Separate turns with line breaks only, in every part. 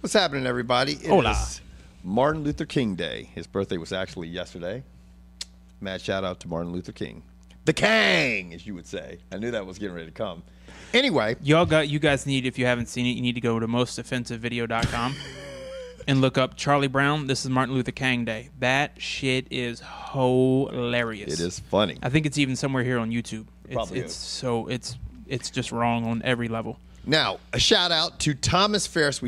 What's happening, everybody? It
Hola.
is Martin Luther King Day. His birthday was actually yesterday. Mad shout out to Martin Luther King. The Kang, as you would say. I knew that was getting ready to come. Anyway.
You guys need, if you haven't seen it, you need to go to mostoffensivevideo.com and look up Charlie Brown. This is Martin Luther King Day. That shit is hilarious.
It is funny.
I think it's even somewhere here on YouTube. It's just wrong on every level.
Now, a shout out to Thomas Ferris.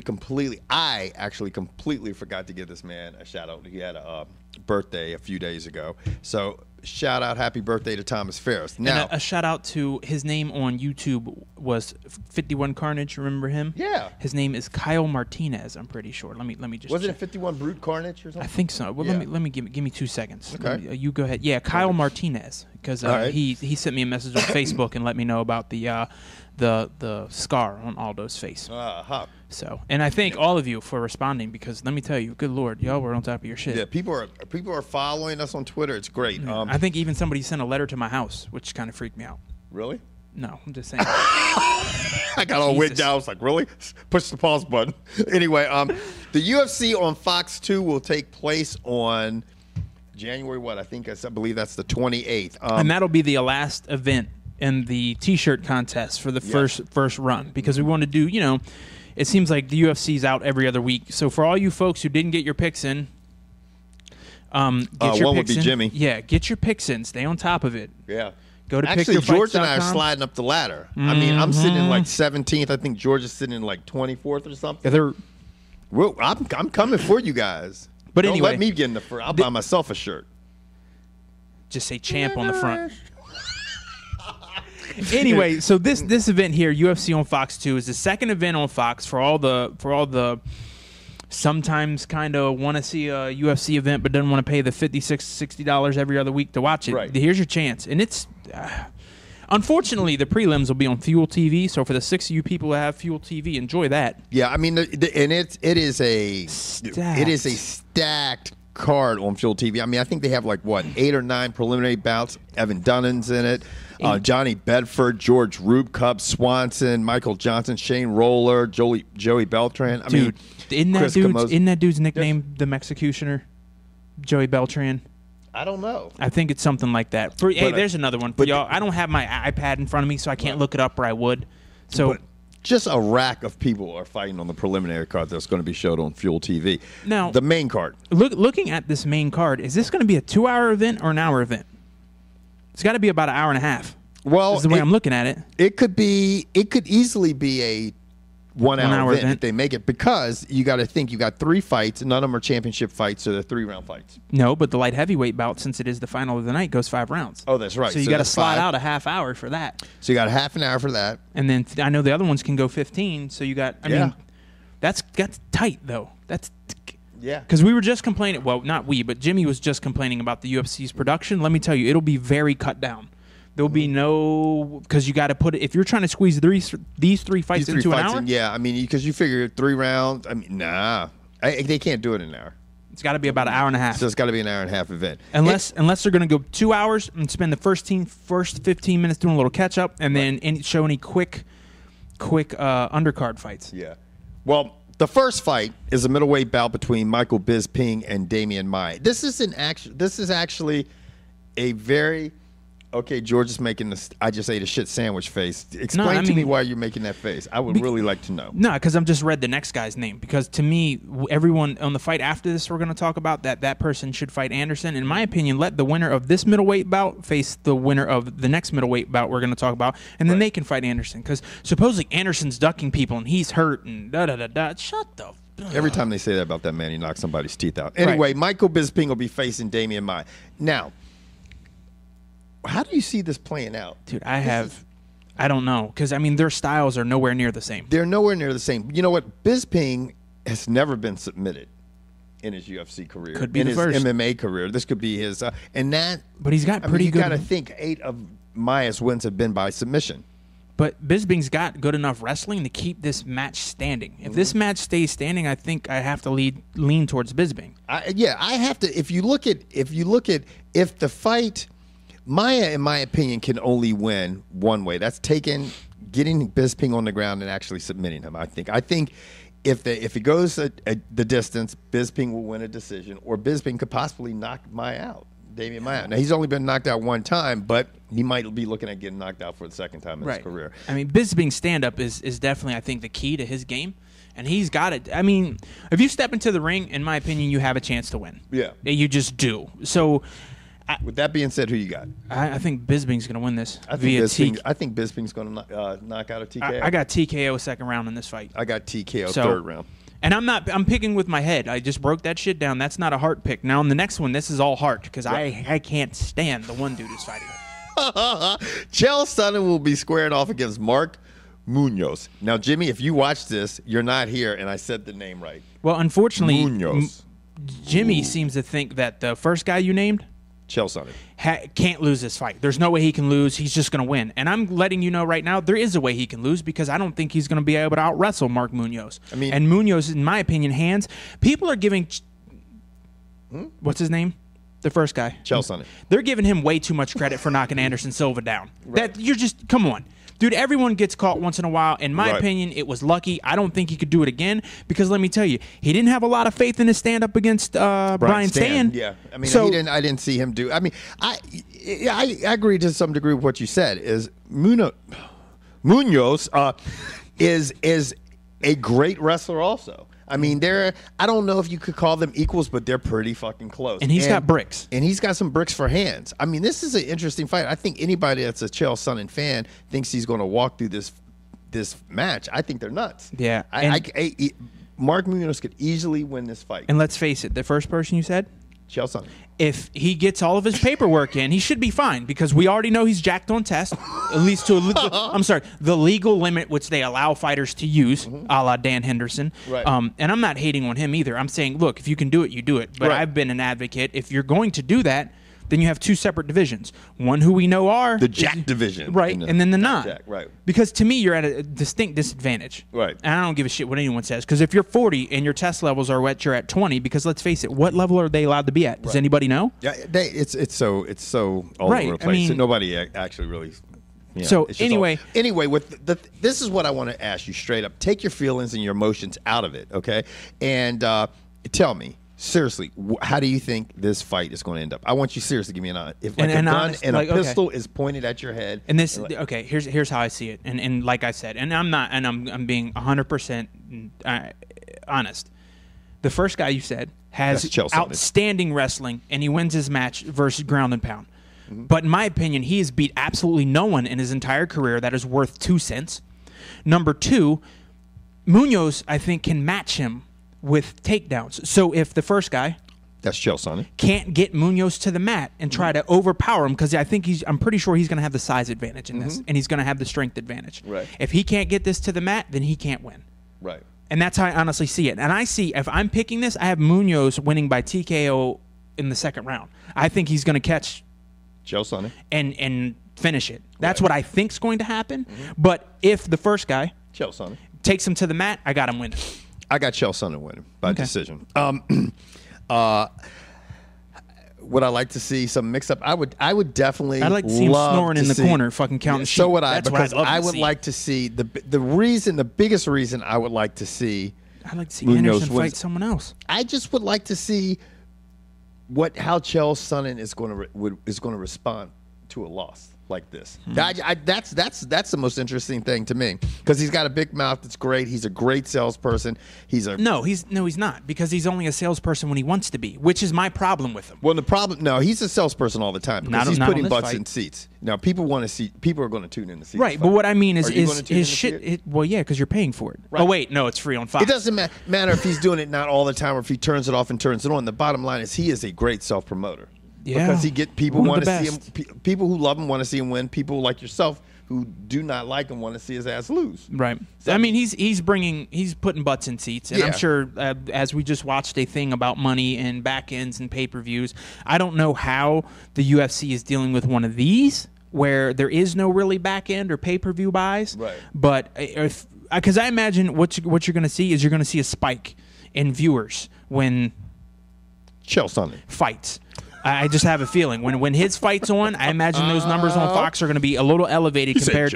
I actually completely forgot to give this man a shout out. He had a birthday a few days ago. So, shout out, happy birthday to Thomas Ferris. Now,
and a shout out to his name on YouTube was 51 Carnage. Remember him?
Yeah.
His name is Kyle Martinez. I'm pretty sure. Let me just.
Wasn't it 51 Brute Carnage or something?
I think so. Well,
yeah.
let me give me 2 seconds.
Okay.
You go ahead. Yeah, Kyle Martinez, because
right.
he sent me a message on Facebook and let me know about the scar on Aldo's face. So, and I thank all of you for responding, because let me tell you, good Lord, y'all were on top of your shit.
Yeah, people are following us on Twitter. It's great.
I think even somebody sent a letter to my house, which kind of freaked me out.
Really?
No, I'm just saying.
I got all wigged out. I was like, really? Push the pause button. Anyway, the UFC on Fox 2 will take place on January I believe that's the 28th.
And that'll be the last event in the T-shirt contest for the first run, because we want to do, it seems like the UFC's out every other week. So for all you folks who didn't get your picks in, get your picks in.
One would be Jimmy.
Yeah, get your picks in. Stay on top of it.
Yeah.
Go to
Actually, George and I are
pickyourfights.com.
sliding up the ladder. I mean, I'm sitting in like 17th. I think George is sitting in like 24th or something.
Yeah,
I'm coming for you guys.
But
Don't
anyway,
let me get in the first. I'll buy myself a shirt.
Just say champ on the front. Anyway, so this event here, UFC on Fox 2, is the second event on Fox for all the sometimes kind of want to see a UFC event but doesn't want to pay the $60 every other week to watch it.
Right.
Here's your chance. And it's unfortunately the prelims will be on Fuel TV, so for the 6 of you people who have Fuel TV, enjoy that.
Yeah, I mean, and it is a stacked card on Fuel TV. I mean, I think they have like 8 or 9 preliminary bouts. Evan Dunnan's in it. Johnny Bedford, George Roop, Cub Swanson, Michael Johnson, Shane Roller, Joey Beltran.
Isn't that dude's nickname the Mexicutioner? Joey Beltran?
I don't know.
I think it's something like that. There's another one for y'all. I don't have my iPad in front of me, so I can't look it up, or I would. So
just a rack of people are fighting on the preliminary card that's going to be showed on Fuel TV.
Now,
the main card.
Looking at this main card, is this going to be a 2-hour event or an hour event? It's got to be about an hour and a half.
Well,
is the way I'm looking at it.
It could easily be a 1-hour event if they make it, because you got to think you got 3 fights, none of them are championship fights, so they're 3-round fights.
No, but the light heavyweight bout, since it is the final of the night, goes 5 rounds.
Oh, that's right.
So you got to slot out a half hour for that.
So you got a half an hour for that,
and then I know the other ones can go 15. So you got. I mean, that's tight though. That's.
Yeah.
Because we were just complaining. Well, not we, but Jimmy was just complaining about the UFC's production. Let me tell you, it'll be very cut down. There'll be no, because you got to put it, if you're trying to squeeze these 3 fights into an hour.
Yeah, I mean, because you figure 3 rounds. I mean, they can't do it in an hour.
It's got to be about an hour and a half.
So it's got to be an hour and a half event.
Unless they're going to go 2 hours and spend the first 15 minutes doing a little catch up, and then show any quick undercard fights.
Yeah. Well, the first fight is a middleweight bout between Michael Bisping and Damian Maia. This is actually a very. Okay, George is making this. I just ate a shit sandwich face. Explain to me why you're making that face. I would really like to know.
No, because I've just read the next guy's name. Because to me, everyone on the fight after this, we're going to talk about that person should fight Anderson. In my opinion, let the winner of this middleweight bout face the winner of the next middleweight bout we're going to talk about, and then they can fight Anderson. Because supposedly Anderson's ducking people and he's hurt and da-da-da-da. Shut the.
Every time they say that about that man, he knocks somebody's teeth out. Anyway, Michael Bisping will be facing Damian Maia. Now, how do you see this playing out?
Dude, I don't know. Because, I mean, their styles are nowhere near the same.
They're nowhere near the same. You know what? Bisping has never been submitted in his UFC career.
Could be
in
the
his
first.
MMA career. This could be his.
But he's got pretty good.
You got to think 8 of Maia's wins have been by submission.
But Bisping's got good enough wrestling to keep this match standing. If this match stays standing, I think I have to lean towards Bisping.
I have to. If the fight. Maia, in my opinion, can only win one way. That's getting Bisping on the ground and actually submitting him. I think if it goes the distance, Bisping will win a decision, or Bisping could possibly knock Damian Maia out. Now, he's only been knocked out one time, but he might be looking at getting knocked out for the second time in his career.
I mean, Bisping's stand-up is definitely, I think, the key to his game. And he's got it. I mean, if you step into the ring, in my opinion, you have a chance to win.
Yeah.
You just do. So,
with that being said, who you got?
I think Bisping's going to win this
I think Bisping's going to knock out a TKO.
I got TKO second round in this fight.
I got TKO third round.
And I'm picking with my head. I just broke that shit down. That's not a heart pick. Now, in the next one, this is all heart because I can't stand the one dude who's fighting.
Chael Sonnen will be squared off against Mark Munoz. Now, Jimmy, if you watch this, you're not here, and I said the name right.
Well, unfortunately,
Munoz.
Jimmy seems to think that the first guy you named,
Chael Sonnen,
can't lose this fight. There's no way he can lose. He's just going to win. And I'm letting you know right now, there is a way he can lose because I don't think he's going to be able to out-wrestle Mark Munoz. And Munoz, in my opinion, hands. People are giving... What's his name? The first guy.
Chael Sonnen.
They're giving him way too much credit for knocking Anderson Silva down. That you're just... Come on. Dude, everyone gets caught once in a while. In my opinion, it was lucky. I don't think he could do it again because let me tell you, he didn't have a lot of faith in his stand-up against Brian Stann.
Yeah, I mean, I didn't see him do. I mean, I agree to some degree with what you said. Is Munoz is a great wrestler also. I mean, I don't know if you could call them equals, but they're pretty fucking close.
And he's got bricks.
And he's got some bricks for hands. I mean, this is an interesting fight. I think anybody that's a Chael Sonnen fan thinks he's going to walk through this match. I think they're nuts.
Yeah.
Mark Munoz could easily win this fight.
And let's face it, the first person you said?
Chael Sonnen.
If he gets all of his paperwork in, he should be fine because we already know he's jacked on test, at least to the legal limit which they allow fighters to use, a la Dan Henderson.
Right.
And I'm not hating on him either. I'm saying, look, if you can do it, you do it. But I've been an advocate. If you're going to do that, then you have two separate divisions. One who we know are
the Jack division,
right, and then the non.
Jack, right.
Because to me, you're at a distinct disadvantage.
Right.
And I don't give a shit what anyone says. Because if you're 40 and your test levels are what you're at 20, because let's face it, what level are they allowed to be at? Does anybody know?
Yeah, it's so all over the place.
I mean,
so nobody actually really. Yeah,
so anyway,
with this is what I want to ask you straight up. Take your feelings and your emotions out of it, okay? And tell me. Seriously, how do you think this fight is going to end up? I want you seriously to give me a gun and a pistol is pointed at your head.
And this, okay, here's how I see it. And like I said, and I'm being 100% honest. The first guy you said has outstanding wrestling, and he wins his match versus ground and pound. But in my opinion, he has beat absolutely no one in his entire career that is worth 2 cents. Number two, Munoz, I think, can match him with takedowns. So if the first guy,
that's Chael Sonnen,
can't get Munoz to the mat and try to overpower him, because I'm pretty sure he's going to have the size advantage in this, and he's going to have the strength advantage.
Right.
If he can't get this to the mat, then he can't win.
Right.
And that's how I honestly see it. And I see, if I'm picking this, I have Munoz winning by TKO in the second round. I think he's going to catch
Chael Sonnen
and finish it. That's what I think's going to happen. But if the first guy,
Chael Sonnen,
takes him to the mat, I got him winning.
I got Chael Sonnen winning by decision. Would I like to see some mix up? I would definitely.
I'd like to see him snoring in the corner, fucking counting sheep.
So would I,
That's
because
what
I would like to see the biggest reason I would like to see.
I'd like to see Anderson fight someone else.
I just would like to see how Chael Sonnen is going to respond to a loss like this. That's the most interesting thing to me, because he's got a big mouth. That's great. He's a great salesperson. He's not, because he's only a salesperson when he wants to be, which is my problem with him. Well, he's a salesperson all the time, because he's putting butts in seats. Now people want to see. People are going to tune in to see.
Right, but what I mean is his shit. Well, yeah, because you're paying for it. Right. Oh wait, no, it's free on Fox.
It doesn't matter if he's doing it not all the time or if he turns it off and turns it on. The bottom line is he is a great self promoter. Yeah, because he get people want to see him. People who love him want to see him win. People like yourself who do not like him want to see his ass lose.
Right. So, I mean, he's putting butts in seats, and I'm sure as we just watched a thing about money and back ends and pay-per-views. I don't know how the UFC is dealing with one of these where there is no really back end or pay-per-view buys.
Right.
But because I imagine what you're going to see is you're going to see a spike in viewers when
Chael Sonnen
fights. I just have a feeling when his fight's on, I imagine those numbers on Fox are going to be a little elevated compared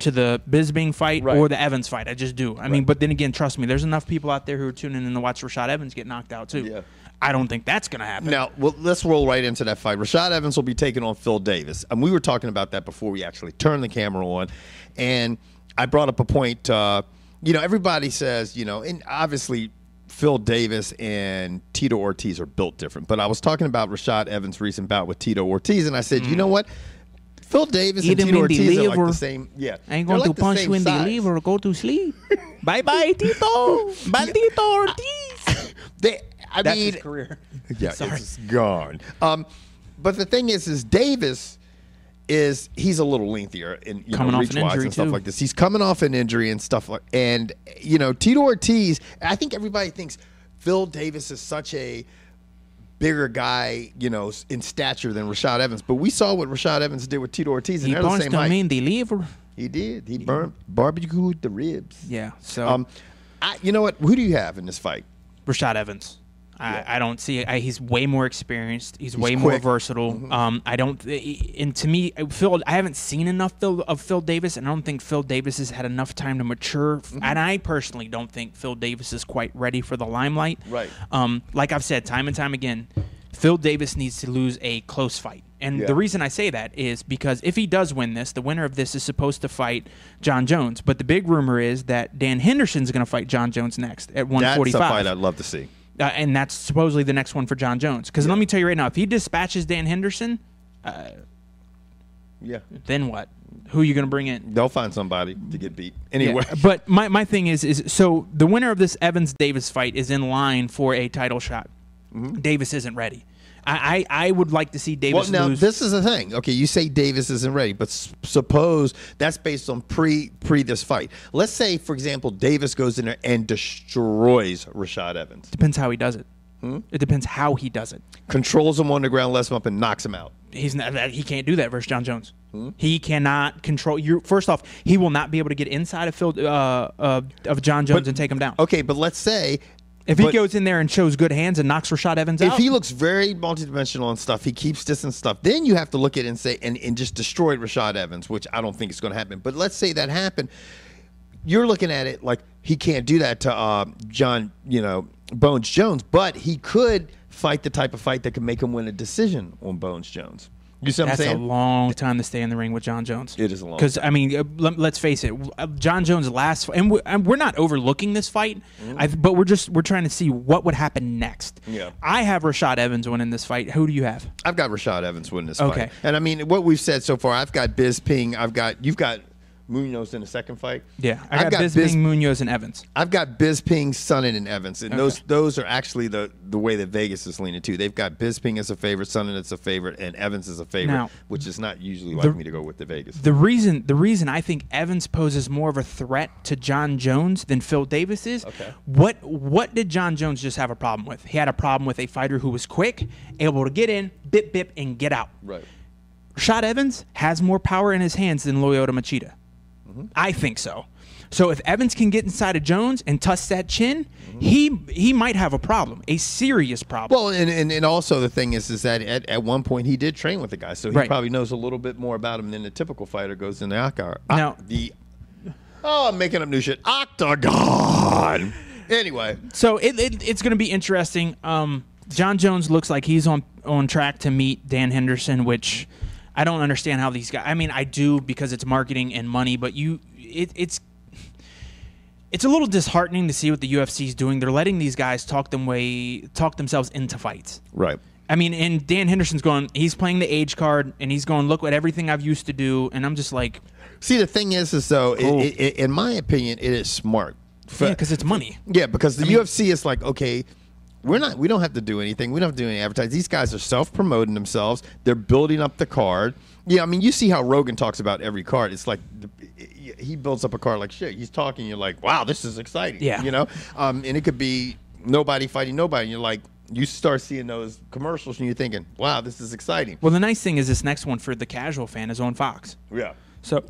to the Bisping fight or the Evans fight. I just do. I mean, but then again, trust me, there's enough people out there who are tuning in to watch Rashad Evans get knocked out too.
Yeah.
I don't think that's going to happen.
Now, well, let's roll right into that fight. Rashad Evans will be taking on Phil Davis. And we were talking about that before we actually turned the camera on. And I brought up a point, everybody says, and obviously Phil Davis and Tito Ortiz are built different. But I was talking about Rashad Evans' recent bout with Tito Ortiz, and I said, you know what? Phil Davis and Tito Ortiz are like the same. Yeah,
I ain't going to punch you in the liver or go to sleep. Bye-bye, Tito. Bye, Tito Ortiz. That's his career.
Yeah, it's gone. But the thing is Davis he's a little lengthier in
coming off an injury
and stuff
too.
like this. He's coming off an injury and stuff like, and Tito Ortiz. I think everybody thinks Phil Davis is such a bigger guy, in stature than Rashad Evans. But we saw what Rashad Evans did with Tito Ortiz, and they're the same height.
He punched him in the liver.
He did. He barbecued the ribs.
Yeah. So,
you know what? Who do you have in this fight?
Rashad Evans. I don't see it. He's way more experienced. He's way quick. More versatile. Mm-hmm. And to me, I haven't seen enough of Phil Davis, and I don't think Phil Davis has had enough time to mature. Mm-hmm. And I personally don't think Phil Davis is quite ready for the limelight.
Right.
Like I've said time and time again, Phil Davis needs to lose a close fight. And the reason I say that is because if he does win this, the winner of this is supposed to fight John Jones. But the big rumor is that Dan Henderson's going to fight John Jones next at 145.
That's a fight I'd love to see.
And that's supposedly the next one for John Jones. Because let me tell you right now, if he dispatches Dan Henderson, then what? Who are you going to bring in?
They'll find somebody to get beat. Anyway.
Yeah. But my thing is so the winner of this Evans-Davis fight is in line for a title shot. Mm-hmm. Davis isn't ready. I would like to see Davis
lose. Now,
this
is the thing. Okay, you say Davis isn't ready, but suppose that's based on pre this fight. Let's say, for example, Davis goes in there and destroys Rashad Evans.
Depends how he does it. It depends how he does it.
Controls him on the ground, lets him up, and knocks him out.
He can't do that versus John Jones. He cannot control. First off, he will not be able to get inside of John Jones and take him down.
Okay, but let's say.
If he goes in there and shows good hands and knocks Rashad Evans out.
If he looks very multidimensional and stuff, he keeps distance stuff, then you have to look at it and say, and just destroy Rashad Evans, which I don't think is going to happen. But let's say that happened. You're looking at it like he can't do that to John, Bones Jones, but he could fight the type of fight that could make him win a decision on Bones Jones. You see what I'm saying?
That's a long time to stay in the ring with John Jones.
It is a long time.
Because, I mean, let's face it, John Jones' last fight, and we're not overlooking this fight, but we're trying to see what would happen next.
Yeah.
I have Rashad Evans winning this fight. Who do you have?
I've got Rashad Evans winning this fight. And, I mean, what we've said so far, I've got Bisping, you've got Munoz in the second fight.
Yeah, I got Bisping, Munoz, and Evans.
I've got Bisping, Sonnen, and Evans, and those are actually the way that Vegas is leaning to. They've got Bisping as a favorite, Sonnen as a favorite, and Evans as a favorite, now, which is not usually like me to go with the Vegas.
The reason I think Evans poses more of a threat to John Jones than Phil Davis is.
Okay.
What did John Jones just have a problem with? He had a problem with a fighter who was quick, able to get in, bip, and get out.
Right.
Rashad Evans has more power in his hands than Lyoto Machida. I think so. So if Evans can get inside of Jones and touch that chin, he might have a problem, a serious problem.
Well, and also the thing is that at one point he did train with the guy, so he probably knows a little bit more about him than the typical fighter goes in the octagon.
Now,
I'm making up new shit. Octagon. Anyway,
so it's going to be interesting. John Jones looks like he's on track to meet Dan Henderson, which I don't understand how these guys. I mean, I do because it's marketing and money, but it's a little disheartening to see what the UFC is doing. They're letting these guys talk themselves into fights.
Right.
I mean, and Dan Henderson's he's playing the age card, and he's going, look at everything I've used to do, and I'm just like.
See, the thing is though, cool. In my opinion, it is smart.
Yeah, because it's money.
Yeah, because the UFC is like, okay, we don't have to do anything. We don't have to do any advertising. These guys are self-promoting themselves. They're building up the card. Yeah, I mean, you see how Rogan talks about every card. It's like he builds up a card like shit. He's talking. You're like, wow, this is exciting.
Yeah.
And it could be nobody fighting nobody. And you're like, you start seeing those commercials and you're thinking, wow, this is exciting.
Well, the nice thing is this next one for the casual fan is on Fox.
Yeah.
So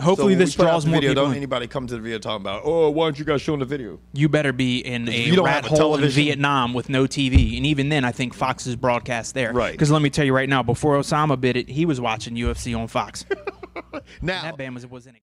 Hopefully
when
this
we put out
draws
the
more
video,
people
Don't
in.
anybody come to the video talking about, oh, why aren't you guys showing the video?
You better be in a
you don't
rat
have a
hole in
television.
Vietnam with no TV. And even then, I think Fox is broadcast there.
Right.
Because let me tell you right now, before Osama bid it, he was watching UFC on Fox.
Now,
That band was in it.